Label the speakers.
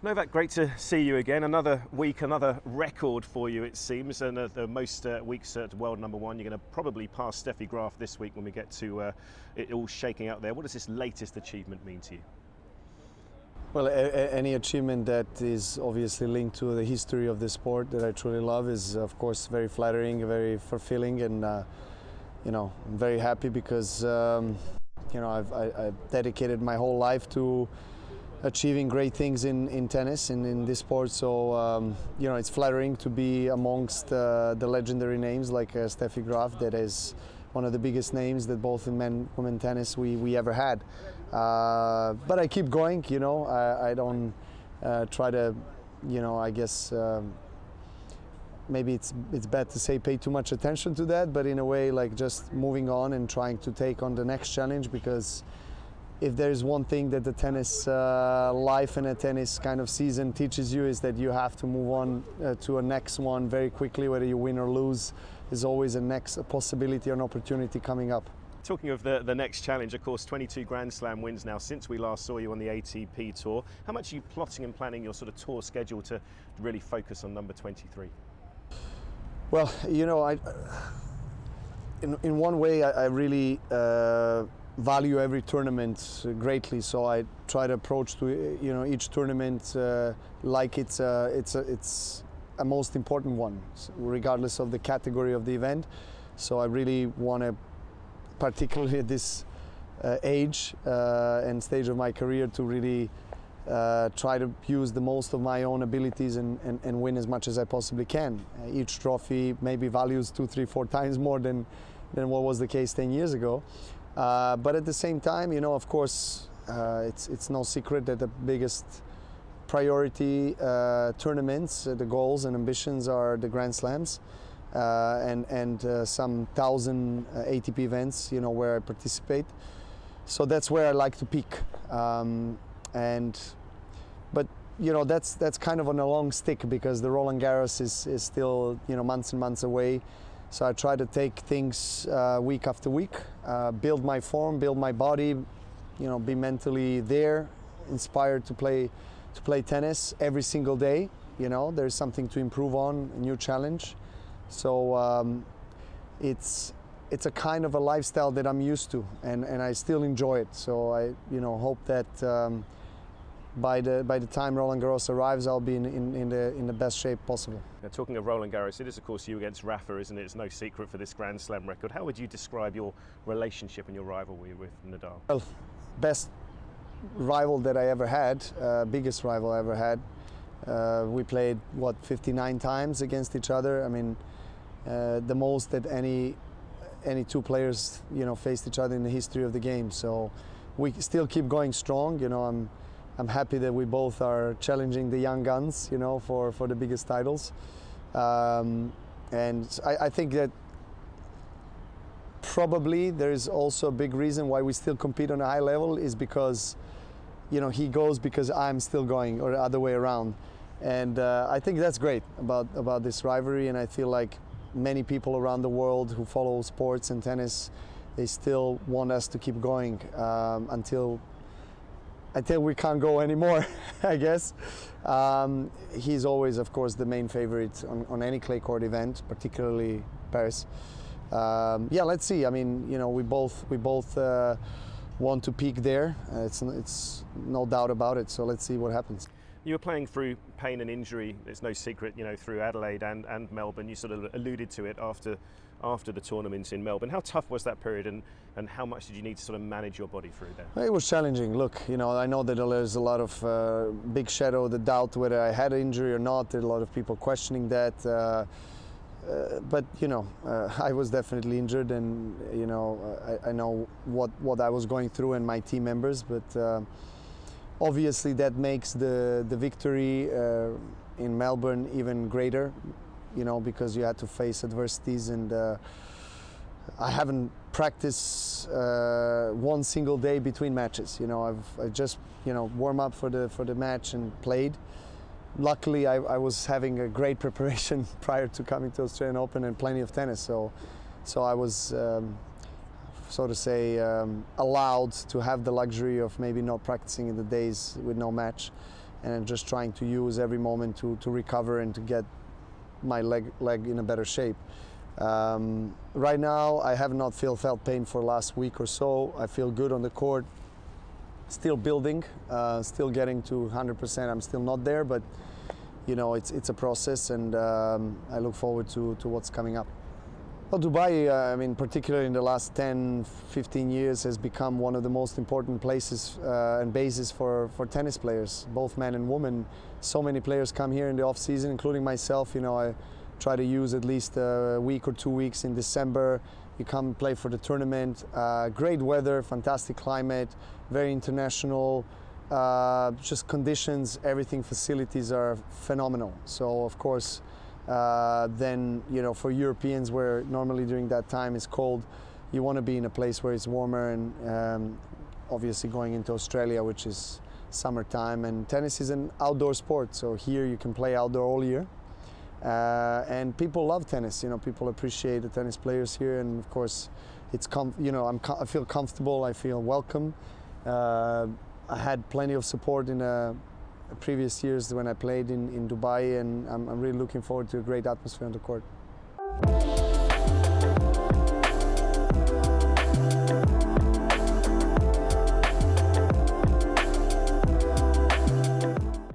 Speaker 1: Novak, great to see you again. Another week, another record for you, it seems, and the most weeks at world number one. You're going to probably pass Steffi Graf this week when we get to it all shaking out there. What does this latest achievement mean to you?
Speaker 2: Well, any achievement that is obviously linked to the history of the sport that I truly love is, of course, very flattering, very fulfilling, and I'm very happy because I've dedicated my whole life to achieving great things in tennis and in this sport. So it's flattering to be amongst the legendary names like Steffi Graf, that is one of the biggest names that both in men women tennis we ever had. But I keep going. I don't try to, I guess maybe it's bad to say pay too much attention to that, but in a way, like, just moving on and trying to take on the next challenge, because if there's one thing that the tennis life and a tennis kind of season teaches you, is that you have to move on to a next one very quickly. Whether you win or lose, is always a possibility or an opportunity coming up.
Speaker 1: Talking of the next challenge, of course, 22 Grand Slam wins now since we last saw you on the ATP Tour. How much are you plotting and planning your sort of tour schedule to really focus on number 23?
Speaker 2: Well, in one way, I really value every tournament greatly, so I try to approach to each tournament like it's a most important one, regardless of the category of the event. So I really want to, particularly at this age and stage of my career, to really try to use the most of my own abilities and win as much as I possibly can. Each trophy maybe values 2, 3, 4 times more than what was the case 10 years ago. But at the same time, of course, it's no secret that the biggest priority tournaments, the goals and ambitions, are the Grand Slams and some 1,000 ATP events, where I participate. So that's where I like to peak. But that's kind of on a long stick, because the Roland Garros is still months and months away. So I try to take things week after week, build my form, build my body, be mentally there, inspired to play tennis every single day. There's something to improve on, a new challenge. So it's a kind of a lifestyle that I'm used to, and I still enjoy it. So I hope that by the time Roland Garros arrives, I'll be in the best shape possible.
Speaker 1: Now, talking of Roland Garros, it is of course you against Rafa, isn't it? It's no secret for this Grand Slam record. How would you describe your relationship and your rivalry with Nadal?
Speaker 2: Well, best rival that I ever had, biggest rival I ever had. We played 59 times against each other. I mean, the most that any two players faced each other in the history of the game. So we still keep going strong. I'm happy that we both are challenging the young guns, for the biggest titles. And I think that probably there is also a big reason why we still compete on a high level, is because, he goes because I'm still going, or the other way around. And I think that's great about this rivalry, and I feel like many people around the world who follow sports and tennis, they still want us to keep going until we can't go anymore, I guess. He's always, of course, the main favorite on any clay court event, particularly Paris. Yeah, let's see. I mean, we both want to peak there. It's no doubt about it. So let's see what happens.
Speaker 1: You were playing through pain and injury, it's no secret, through Adelaide and Melbourne. You sort of alluded to it after the tournament in Melbourne. How tough was that period, and how much did you need to sort of manage your body through that?
Speaker 2: It was challenging. Look, I know that there's a lot of big shadow, the doubt whether I had an injury or not. There are a lot of people questioning that. But I was definitely injured, and I know what I was going through, and my team members. But obviously, that makes the victory in Melbourne even greater, because you had to face adversities, and I haven't practiced one single day between matches. I just warm up for the match and played. Luckily, I was having a great preparation prior to coming to Australian Open, and plenty of tennis. So I was, so to say, allowed to have the luxury of maybe not practicing in the days with no match. and I'm just trying to use every moment to recover and to get my leg in a better shape. Right now, I have not felt pain for the last week or so. I feel good on the court. Still building, still getting to 100%. I'm still not there, but you know, it's a process, and I look forward to what's coming up. Well, Dubai, I mean, particularly in the last 10, 15 years, has become one of the most important places and bases for tennis players, both men and women. So many players come here in the off season, including myself. You know, I try to use at least a week or 2 weeks in December. You come play for the tournament. Great weather, fantastic climate, very international. Just conditions, everything, facilities are phenomenal. So of course, then, you know, for Europeans, where normally during that time is cold, you want to be in a place where it's warmer, and obviously going into Australia, which is summertime, and tennis is an outdoor sport, so here you can play outdoor all year. And people love tennis, you know, people appreciate the tennis players here, and of course it's you know, I feel comfortable, I feel welcome. I had plenty of support in previous years when I played in Dubai, and I'm really looking forward to a great atmosphere on the court.